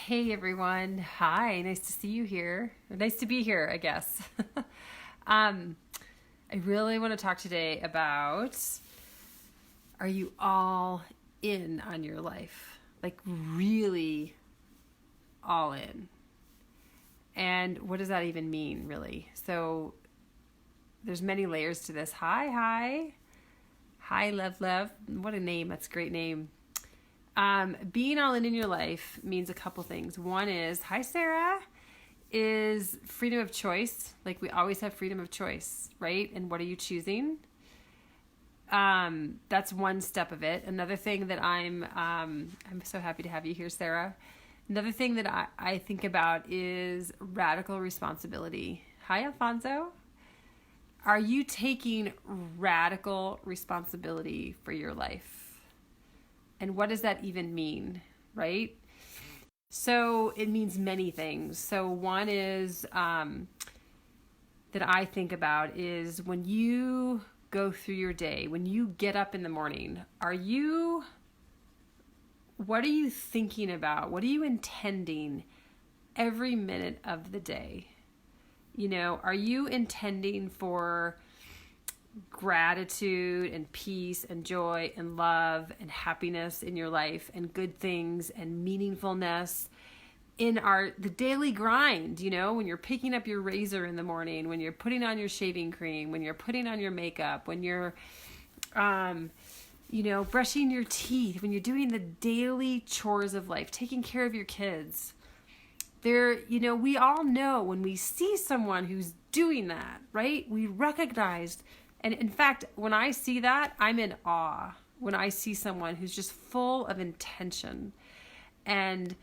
Hey everyone. Hi, nice to see you here. Nice to be here, I guess. um, I really want to talk today about, are you all in on your life? Like really all in. And what does that even mean, really? So there's many layers to this. Hi. Hi, Lev. What a name. That's a great name. Being all in your life means a couple things. One is, hi Sarah, is freedom of choice. Like we always have freedom of choice, right? And what are you choosing? That's one step of it. Another thing that I'm so happy to have you here, Sarah. Another thing that I think about is radical responsibility. Hi, Alfonso. Are you taking radical responsibility for your life? And what does that even mean, right? So it means many things. So one is that I think about is when you go through your day, when you get up in the morning, what are you thinking about? What are you intending every minute of the day? You know, are you intending for gratitude and peace and joy and love and happiness in your life and good things and meaningfulness in the daily grind, you know, when you're picking up your razor in the morning, when you're putting on your shaving cream, when you're putting on your makeup, when you're brushing your teeth, when you're doing the daily chores of life, taking care of your kids. We all know when we see someone who's doing that, right? We recognize. And in fact, when I see that, I'm in awe when I see someone who's just full of intention and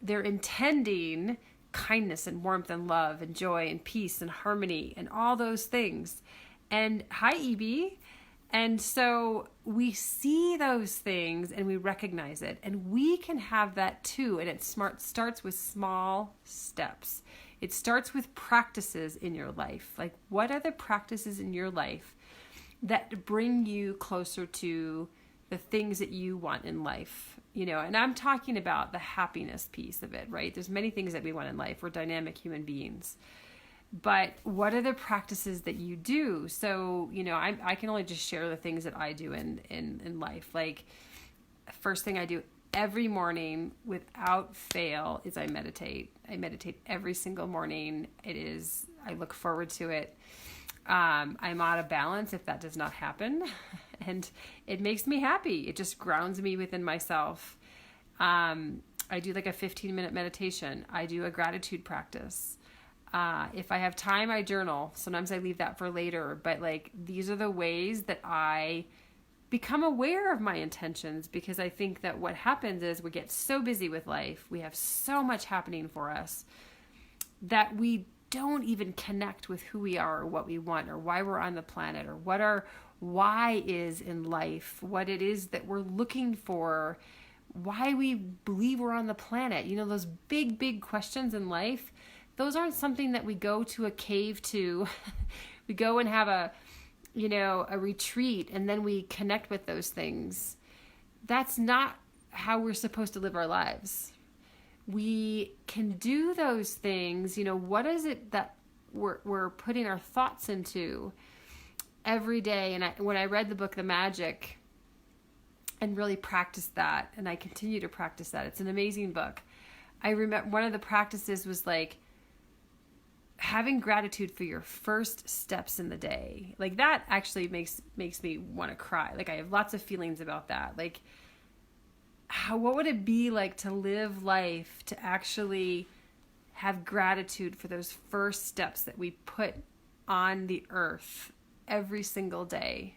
they're intending kindness and warmth and love and joy and peace and harmony and all those things. And hi, EB. And so we see those things and we recognize it, and we can have that too. And it starts with small steps. It starts with practices in your life. Like, what are the practices in your life that bring you closer to the things that you want in life? You know, and I'm talking about the happiness piece of it, right? There's many things that we want in life. We're dynamic human beings. But what are the practices that you do? So, you know, I can only just share the things that I do in life. Like, first thing I do every morning without fail is I meditate. I meditate every single morning. I look forward to it. I'm out of balance if that does not happen. And it makes me happy. It just grounds me within myself. I do like a 15-minute meditation. I do a gratitude practice. If I have time, I journal. Sometimes I leave that for later. But like, these are the ways that I become aware of my intentions, because I think that what happens is we get so busy with life. We have so much happening for us that we don't even connect with who we are or what we want or why we're on the planet or what our why is in life, what it is that we're looking for, why we believe we're on the planet. You know, those big questions in life, those aren't something that we go to a cave to. We go and have a retreat and then we connect with those things. That's not how we're supposed to live our lives. We can do those things. You know, what is it that we're putting our thoughts into every day? And when I read the book, The Magic, and really practiced that, and I continue to practice that. It's an amazing book. I remember one of the practices was like having gratitude for your first steps in the day. Like, that actually makes me want to cry. Like, I have lots of feelings about that. Like, what would it be like to live life, to actually have gratitude for those first steps that we put on the earth every single day?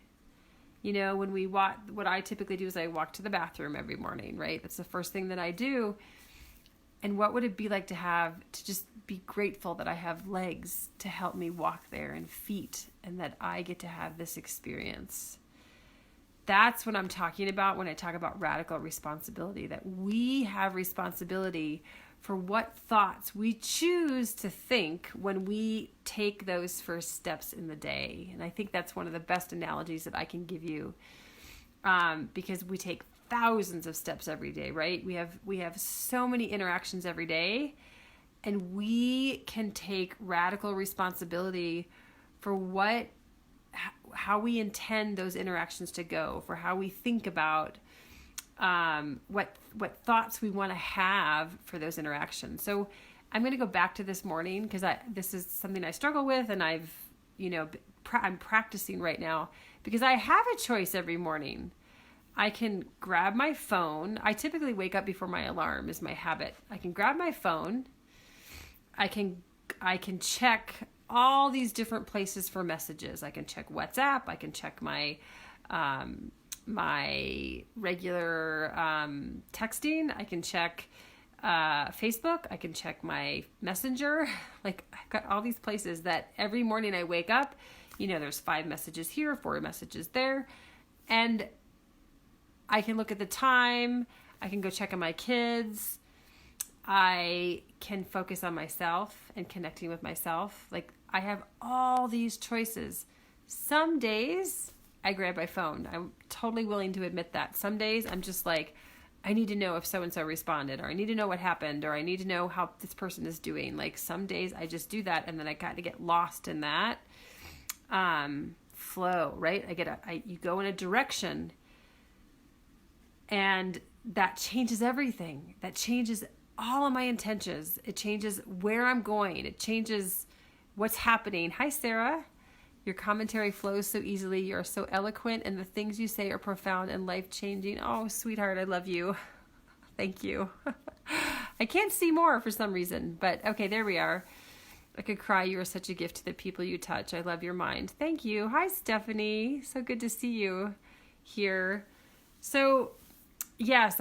You know, when we walk, what I typically do is I walk to the bathroom every morning, right? That's the first thing that I do. And what would it be like to just be grateful that I have legs to help me walk there and feet, and that I get to have this experience? That's what I'm talking about when I talk about radical responsibility, that we have responsibility for what thoughts we choose to think when we take those first steps in the day. And I think that's one of the best analogies that I can give you, because we take thousands of steps every day, right? We have so many interactions every day, and we can take radical responsibility for how we intend those interactions to go, for how we think about what thoughts we want to have for those interactions. So I'm going to go back to this morning because this is something I struggle with, and I'm practicing right now because I have a choice every morning. I can grab my phone. I typically wake up before my alarm is my habit. I can grab my phone. I can check all these different places for messages. I can check WhatsApp. I can check my regular texting. I can check Facebook. I can check my Messenger. Like, I've got all these places that every morning I wake up, there's 5 messages here, 4 messages there. And I can look at the time. I can go check on my kids. I can focus on myself and connecting with myself. Like, I have all these choices. Some days I grab my phone. I'm totally willing to admit that. Some days I'm just like, I need to know if so-and-so responded, or I need to know what happened, or I need to know how this person is doing. Like, some days I just do that, and then I got to get lost in that flow, right? You go in a direction, and that changes everything. That changes all of my intentions. It changes where I'm going. It changes what's happening. Hi, Sarah. Your commentary flows so easily. You're so eloquent, and the things you say are profound and life-changing. Oh, sweetheart, I love you. Thank you. I can't see more for some reason, but okay, there we are. I could cry. You are such a gift to the people you touch. I love your mind. Thank you. Hi, Stephanie. So good to see you here. So, yes,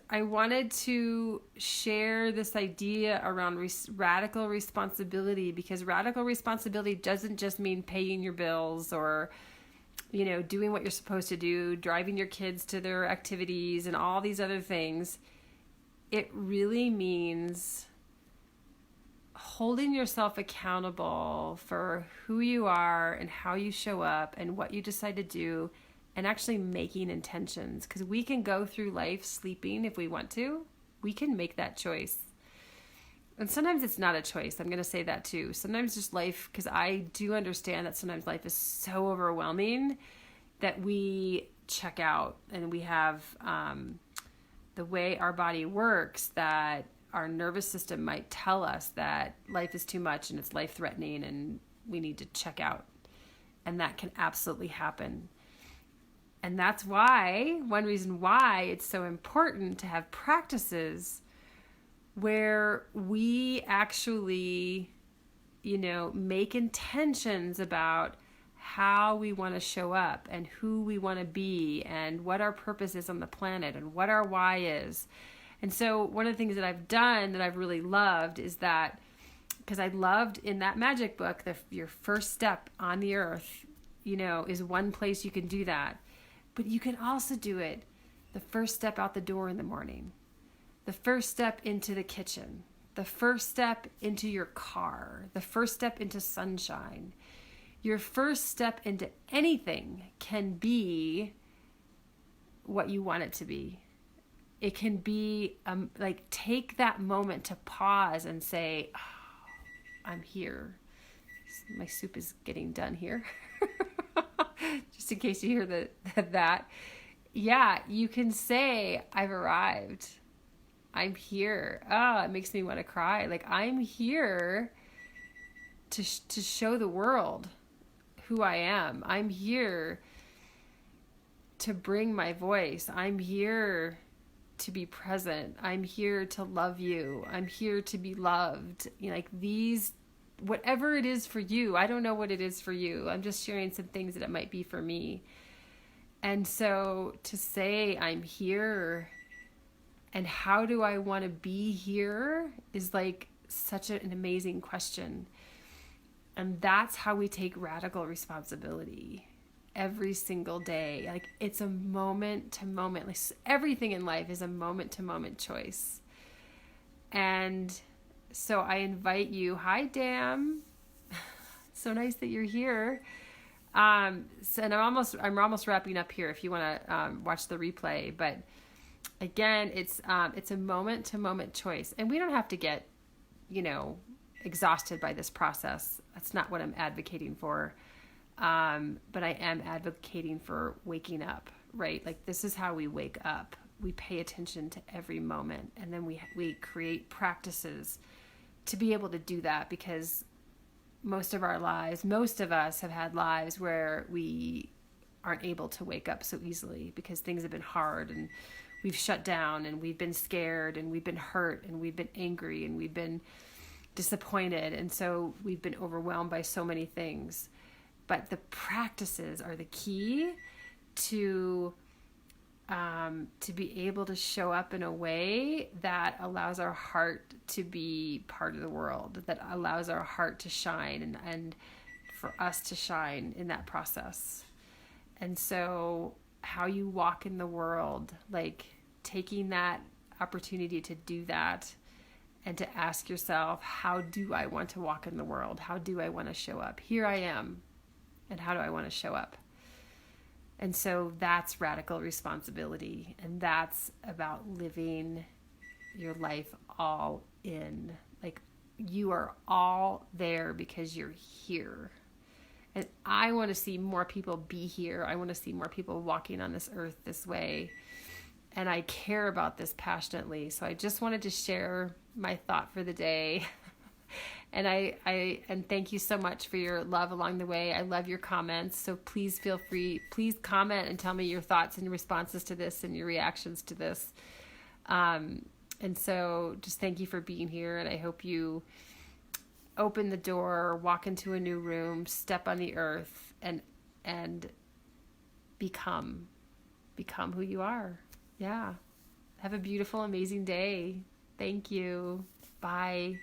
I wanted to share this idea around radical responsibility, because radical responsibility doesn't just mean paying your bills or, doing what you're supposed to do, driving your kids to their activities and all these other things. It really means holding yourself accountable for who you are and how you show up and what you decide to do, and actually making intentions, because we can go through life sleeping if we want to. We can make that choice. And sometimes it's not a choice. I'm going to say that too. Sometimes just life, because I do understand that sometimes life is so overwhelming that we check out, and we have the way our body works that our nervous system might tell us that life is too much and it's life-threatening and we need to check out. And that can absolutely happen. And that's one reason why it's so important to have practices where we actually, make intentions about how we want to show up and who we want to be and what our purpose is on the planet and what our why is. And so one of the things that I've done that I've really loved is that, because I loved in that magic book, your first step on the earth, is one place you can do that. But you can also do it the first step out the door in the morning, the first step into the kitchen, the first step into your car, the first step into sunshine. Your first step into anything can be what you want it to be. It can be take that moment to pause and say, oh, I'm here. My soup is getting done here. Just in case you hear that. Yeah, you can say, I've arrived. I'm here. Oh, it makes me want to cry. Like, I'm here to show the world who I am. I'm here to bring my voice. I'm here to be present. I'm here to love you. I'm here to be loved. Whatever it is for you. I don't know what it is for you. I'm just sharing some things that it might be for me. And so to say I'm here and how do I want to be here is such an amazing question. And that's how we take radical responsibility every single day. It's a moment to moment. Everything in life is a moment to moment choice. And so I invite you. Hi, Dam. So nice that you're here. And I'm almost wrapping up here if you want to watch the replay. But Again, it's a moment to moment choice, and we don't have to get, exhausted by this process. That's not what I'm advocating for. But I am advocating for waking up, right? Like, this is how we wake up. We pay attention to every moment, and then we create practices to be able to do that, because most of us have had lives where we aren't able to wake up so easily because things have been hard, and we've shut down, and we've been scared, and we've been hurt, and we've been angry, and we've been disappointed. And so we've been overwhelmed by so many things. But the practices are the key to be able to show up in a way that allows our heart to be part of the world, that allows our heart to shine, and for us to shine in that process. And so how you walk in the world, like taking that opportunity to do that and to ask yourself, how do I want to walk in the world? How do I want to show up? Here I am. And how do I want to show up? And so that's radical responsibility. And that's about living your life all in. Like, you are all there because you're here. And I want to see more people be here. I want to see more people walking on this earth this way. And I care about this passionately. So I just wanted to share my thought for the day. And and thank you so much for your love along the way. I love your comments. So please feel free. Please comment and tell me your thoughts and responses to this and your reactions to this. And so just thank you for being here. And I hope you open the door, walk into a new room, step on the earth, and become who you are. Yeah. Have a beautiful, amazing day. Thank you. Bye.